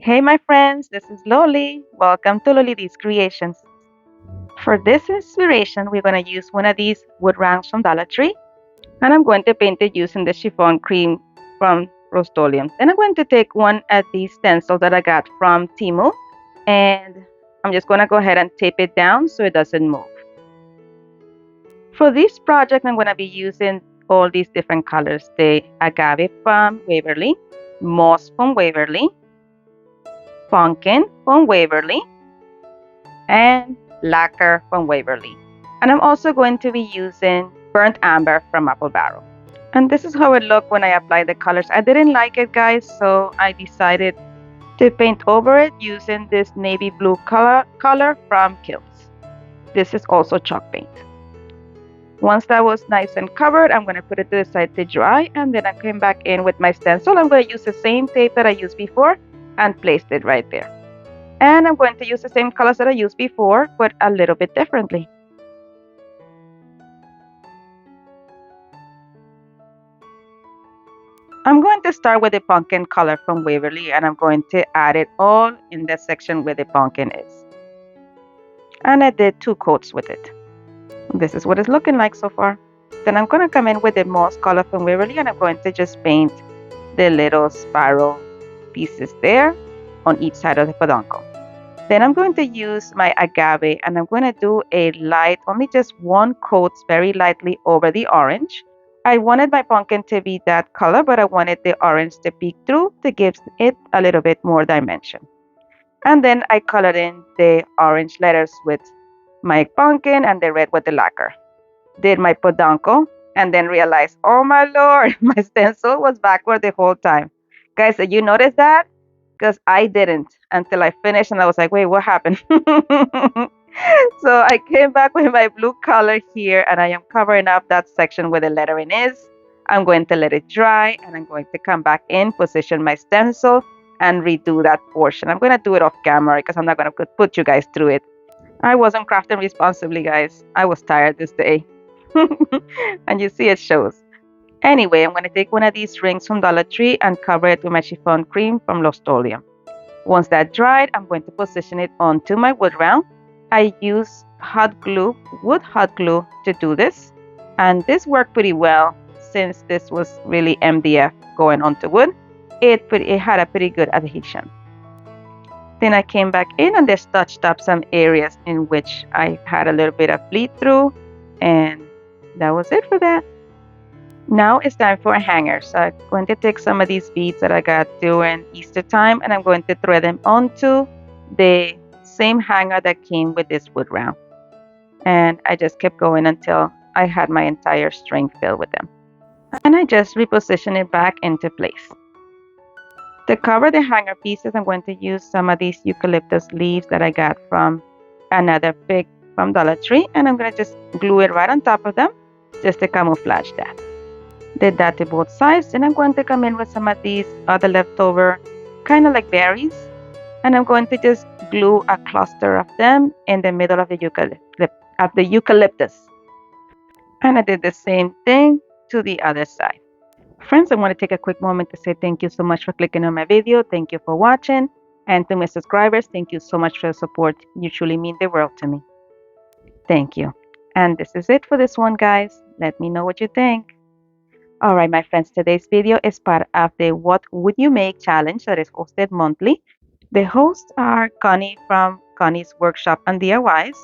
Hey my friends, this is Loli. Welcome to Loli's Creations. For this inspiration, we're going to use one of these wood rangs from Dollar Tree, and I'm going to paint it using the chiffon cream from Rust-Oleum. Then I'm going to take one of these stencils that I got from Temu, and I'm just going to go ahead and tape it down so it doesn't move. For this project, I'm going to be using all these different colors: the agave from Waverly, moss from Waverly, pumpkin from Waverly, and lacquer from Waverly. And I'm also going to be using burnt amber from Apple Barrel. And this is how it looked when I applied the colors. I didn't like it, guys, so I decided to paint over it using this navy blue color from Kills. This is also chalk paint. Once that was nice and covered, I'm going to put it to the side to dry, and then I came back in with my stencil. I'm going to use the same tape that I used before and placed it right there. And I'm going to use the same colors that I used before, but a little bit differently. I'm going to start with the pumpkin color from Waverly, and I'm going to add it all in the section where the pumpkin is. And I did 2 coats with it. This is what it's looking like so far. Then I'm going to come in with the moss color from Waverly, and I'm going to just paint the little spiral pieces there on each side of the peduncle. Then I'm going to use my agave, and I'm going to do a light, only just 1 coat very lightly over the orange. I wanted my pumpkin to be that color, but I wanted the orange to peek through to give it a little bit more dimension. And then I colored in the orange letters with my pumpkin and the red with the lacquer. Did my peduncle and then realized, oh my lord, my stencil was backward the whole time. Guys, did you notice that? Because I didn't until I finished, and I was like, wait, what happened? So I came back with my blue color here, and I am covering up that section where the lettering is. I'm going to let it dry, and I'm going to come back in, position my stencil, and redo that portion. I'm going to do it off camera because I'm not going to put you guys through it. I wasn't crafting responsibly, guys. I was tired this day. And you see it shows. Anyway, I'm going to take one of these rings from Dollar Tree and cover it with my chiffon cream from Rust-Oleum. Once that dried, I'm going to position it onto my wood round. I use hot glue, wood hot glue, to do this. And this worked pretty well since this was really MDF going onto wood. It had a pretty good adhesion. Then I came back in and just touched up some areas in which I had a little bit of bleed through. And that was it for that. Now it's time for a hanger. So I'm going to take some of these beads that I got during Easter time, and I'm going to thread them onto the same hanger that came with this wood round. And I just kept going until I had my entire string filled with them. And I just reposition it back into place. To cover the hanger pieces, I'm going to use some of these eucalyptus leaves that I got from another pick from Dollar Tree, and I'm going to just glue it right on top of them just to camouflage that. Did that to both sides, and I'm going to come in with some of these other leftover kind of like berries, and I'm going to just glue a cluster of them in the middle of the eucalyptus. And I did the same thing to the other side. Friends, I want to take a quick moment to say thank you so much for clicking on my video. Thank you for watching. And to my subscribers, thank you so much for your support. You truly mean the world to me. Thank you. And this is it for this one, guys. Let me know what you think. All right, my friends, today's video is part of the What Would You Make challenge that is hosted monthly. The hosts are Connie from Connie's Workshop and DIYs,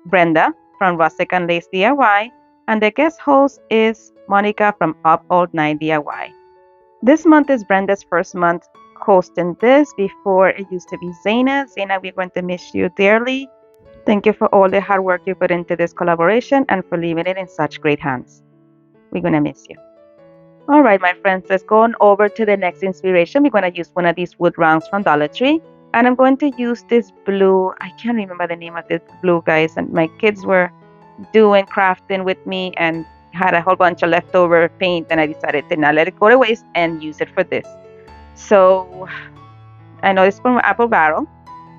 Brenda from Rustic and Lace DIY, and the guest host is Monica from Up All Night DIY. This month is Brenda's first month hosting this. Before it used to be Zaina. Zaina, we're going to miss you dearly. Thank you for all the hard work you put into this collaboration and for leaving it in such great hands. We're going to miss you. All right, my friends, let's go on over to the next inspiration. We're going to use one of these wood rounds from Dollar Tree. And I'm going to use this blue. I can't remember the name of this blue, guys. And my kids were doing crafting with me and had a whole bunch of leftover paint. And I decided to not let it go to waste and use it for this. So I know it's from Apple Barrel.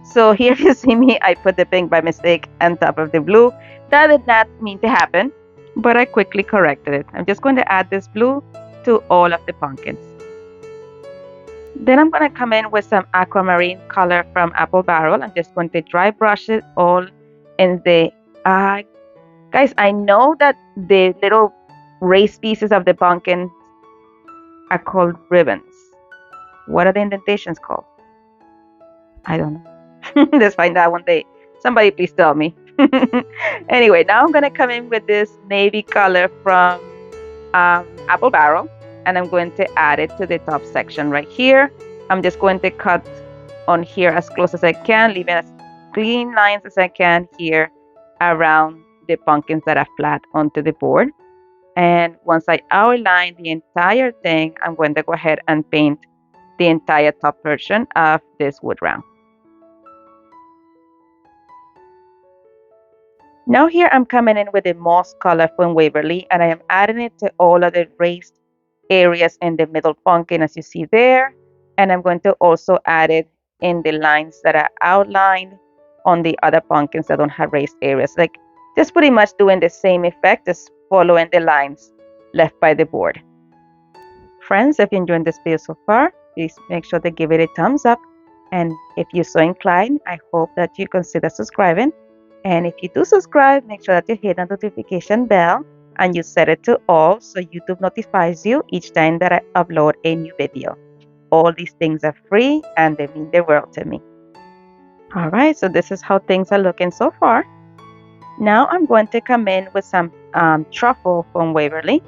So here you see me, I put the pink by mistake on top of the blue. That did not mean to happen, but I quickly corrected it. I'm just going to add this blue to all of the pumpkins. Then I'm going to come in with some aquamarine color from Apple Barrel. I'm just going to dry brush it all in the, guys, I know that the little raised pieces of the pumpkin are called ribbons. What are the indentations called? I don't know. Let's find out one day. Somebody please tell me. Anyway, now I'm going to come in with this navy color from Apple Barrel, and I'm going to add it to the top section right here. I'm just going to cut on here as close as I can, leaving as clean lines as I can here around the pumpkins that are flat onto the board. And once I outline the entire thing, I'm going to go ahead and paint the entire top portion of this wood round. Now here I'm coming in with the moss color from Waverly, and I am adding it to all of the raised areas in the middle pumpkin as you see there. And I'm going to also add it in the lines that are outlined on the other pumpkins that don't have raised areas. Like just pretty much doing the same effect, just following the lines left by the board. Friends, if you're enjoying this video so far, please make sure to give it a thumbs up. And if you're so inclined, I hope that you consider subscribing. And if you do subscribe, make sure that you hit the notification bell and you set it to all so YouTube notifies you each time that I upload a new video. All these things are free and they mean the world to me. Alright, so this is how things are looking so far. Now I'm going to come in with some truffle from Waverly,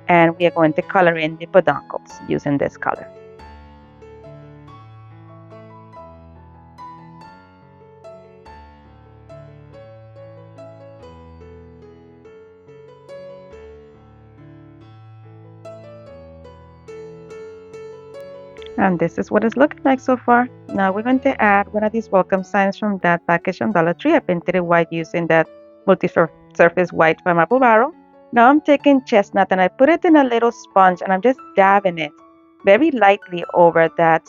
and we are going to color in the peduncles using this color. And this is what it's looking like so far. Now we're going to add one of these welcome signs from that package from Dollar Tree. I painted it white using that multi-surface white from Apple Barrel. Now I'm taking chestnut and I put it in a little sponge and I'm just dabbing it very lightly over that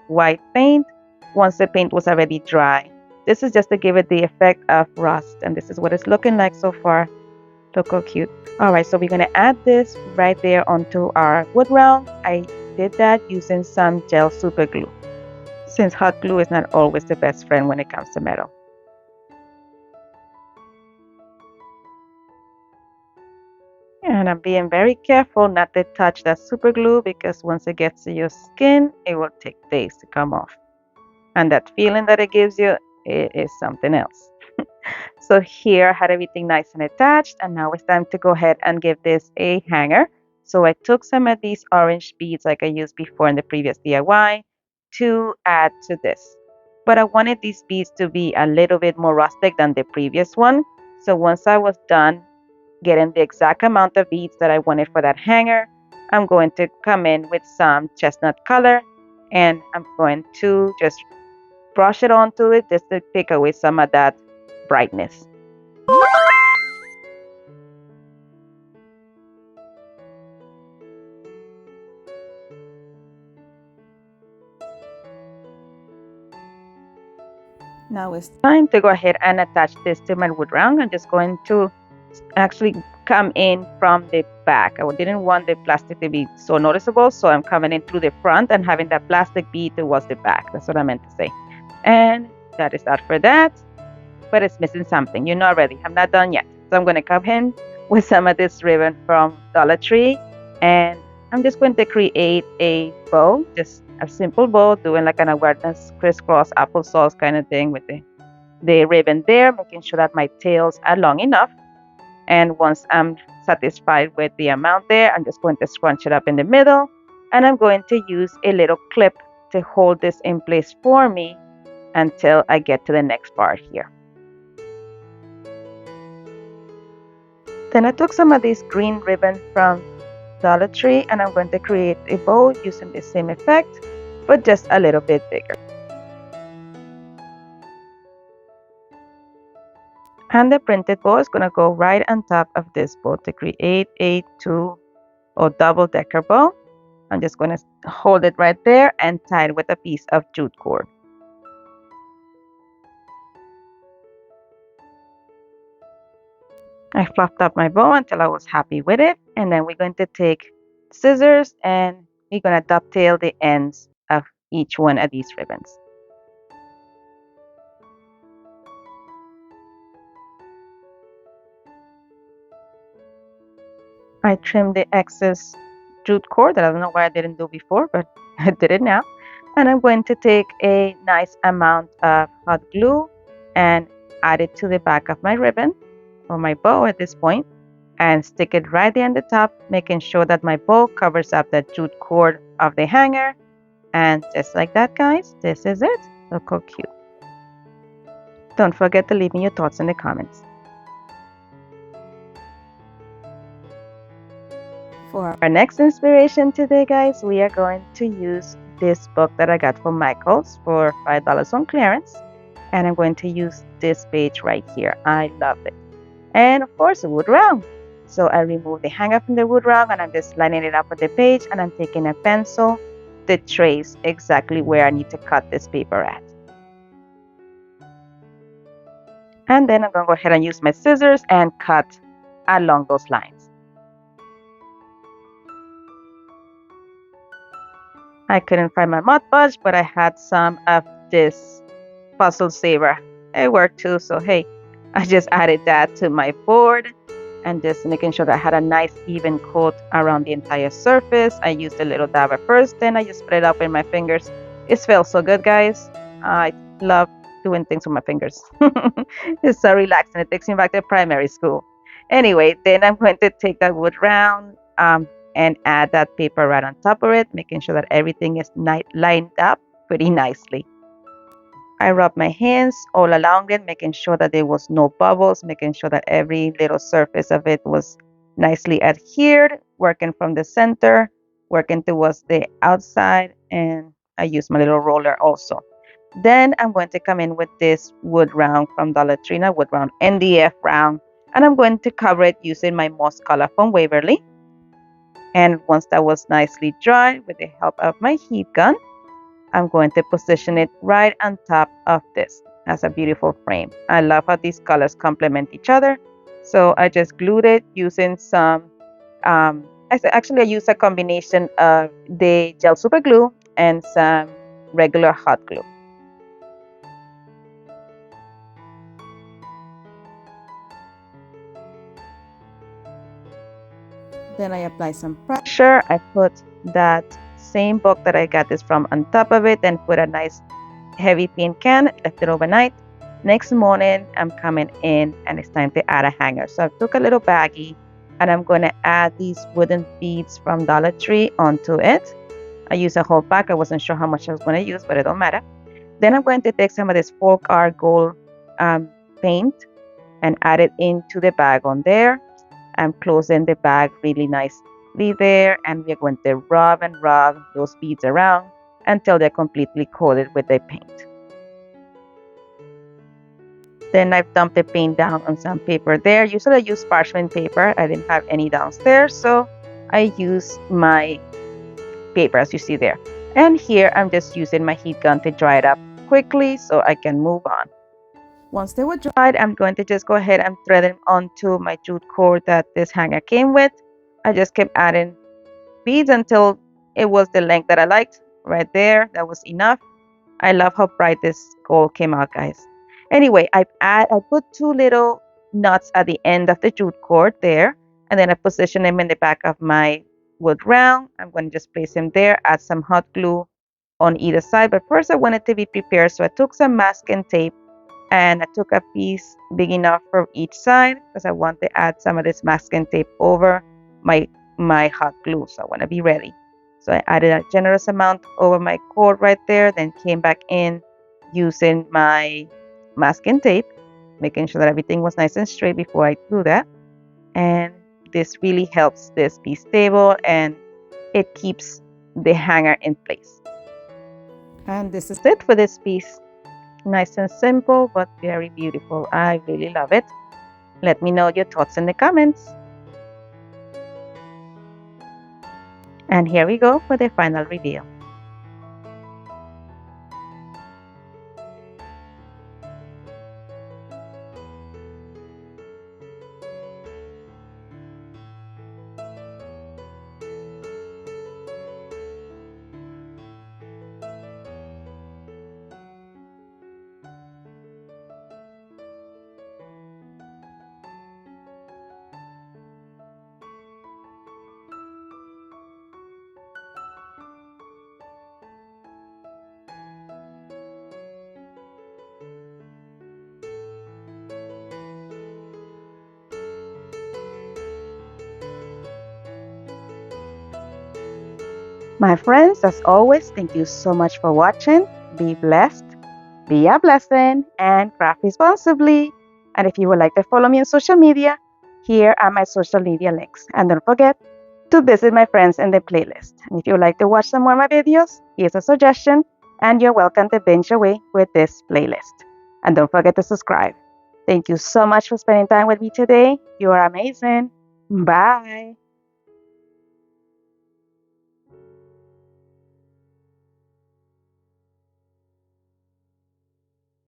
white paint once the paint was already dry. This is just to give it the effect of rust, and this is what it's looking like so far. Look how cute. Alright, so we're going to add this right there onto our wood round. I did that using some gel super glue, since hot glue is not always the best friend when it comes to metal. And I'm being very careful not to touch that super glue, because once it gets to your skin, it will take days to come off. And that feeling that it gives you, it is something else. So here I had everything nice and attached, and now it's time to go ahead and give this a hanger. So I took some of these orange beads like I used before in the previous DIY to add to this. But I wanted these beads to be a little bit more rustic than the previous one. So once I was done getting the exact amount of beads that I wanted for that hanger, I'm going to come in with some chestnut color, and I'm going to just brush it onto it just to take away some of that brightness. Now it's time to go ahead and attach this to my wood round. I'm just going to actually come in from the back. I didn't want the plastic to be so noticeable, so I'm coming in through the front and having that plastic be towards the back. That's what I meant to say. And that is that for that, but it's missing something. You know already, I'm not done yet. So I'm going to come in with some of this ribbon from Dollar Tree, and I'm just going to create a bow, just a simple bow, doing like an awareness crisscross applesauce kind of thing with the ribbon there, making sure that my tails are long enough. And once I'm satisfied with the amount there, I'm just going to scrunch it up in the middle, and I'm going to use a little clip to hold this in place for me until I get to the next part here. Then I took some of this green ribbon from Dollar Tree, and I'm going to create a bow using the same effect, but just a little bit bigger. And the printed bow is going to go right on top of this bow to create a two or double decker bow. I'm just going to hold it right there and tie it with a piece of jute cord. I fluffed up my bow until I was happy with it, and then we're going to take scissors and we're going to dovetail the ends each one of these ribbons. I trimmed the excess jute cord that I don't know why I didn't do before, but I did it now. And I'm going to take a nice amount of hot glue and add it to the back of my ribbon or my bow at this point and stick it right there on the top, making sure that my bow covers up the jute cord of the hanger. And just like that, guys, this is it. Look how cute. Don't forget to leave me your thoughts in the comments. For our next inspiration today, guys, we are going to use this book that I got from Michael's for $5 on clearance. And I'm going to use this page right here. I love it. And of course, a wood round. So I remove the hanger from the wood round and I'm just lining it up with the page, and I'm taking a pencil to trace exactly where I need to cut this paper at. And then I'm going to go ahead and use my scissors and cut along those lines. I couldn't find my Mod Podge, but I had some of this puzzle saver. It worked too, so hey, I just added that to my board and just making sure that I had a nice even coat around the entire surface. I used a little dabber first, then I just spread it out with my fingers. It felt so good, guys. I love doing things with my fingers. It's so relaxing. It takes me back to primary school. Anyway, then I'm going to take that wood round and add that paper right on top of it, making sure that everything is lined up pretty nicely. I rubbed my hands all along it, making sure that there was no bubbles, making sure that every little surface of it was nicely adhered, working from the center, working towards the outside, and I used my little roller also. Then I'm going to come in with this wood round from Dollar Tree, not wood round, NDF round, and I'm going to cover it using my moss color from Waverly. And once that was nicely dry, with the help of my heat gun, I'm going to position it right on top of this as a beautiful frame. I love how these colors complement each other. So I just glued it using some, I used a combination of the gel super glue and some regular hot glue. Then I apply some pressure. I put that same book that I got this from on top of it and put a nice heavy paint can, left it overnight. Next morning, I'm coming in and it's time to add a hanger. So I took a little baggie and I'm going to add these wooden beads from Dollar Tree onto it. I used a whole pack. I wasn't sure how much I was going to use, but it don't matter. Then I'm going to take some of this folk art gold paint and add it into the bag on there. I'm closing the bag really nicely there, and we're going to rub and rub those beads around until they're completely coated with the paint. Then I've dumped the paint down on some paper there. Usually I use parchment paper. I didn't have any downstairs, so I use my paper as you see there. And here I'm just using my heat gun to dry it up quickly so I can move on. Once they were dried, I'm going to just go ahead and thread them onto my jute cord that this hanger came with. I just kept adding beads until it was the length that I liked. Right there, that was enough. I love how bright this gold came out, guys. Anyway, I put two little knots at the end of the jute cord there, and then I position them in the back of my wood round. I'm going to just place them there, add some hot glue on either side. But first I wanted to be prepared, so I took some masking tape and I took a piece big enough for each side because I want to add some of this masking tape over my hot glue, so I want to be ready. So I added a generous amount over my cord right there, then came back in using my masking tape, making sure that everything was nice and straight before I glue that. And this really helps this be stable and it keeps the hanger in place. And this is it for this piece. Nice and simple, but very beautiful. I really love it. Let me know your thoughts in the comments. And here we go for the final reveal. My friends, as always, thank you so much for watching. Be blessed, be a blessing, and craft responsibly. And if you would like to follow me on social media, here are my social media links. And don't forget to visit my friends in the playlist. And if you would like to watch some more of my videos, here's a suggestion, and you're welcome to binge away with this playlist. And don't forget to subscribe. Thank you so much for spending time with me today. You are amazing. Bye.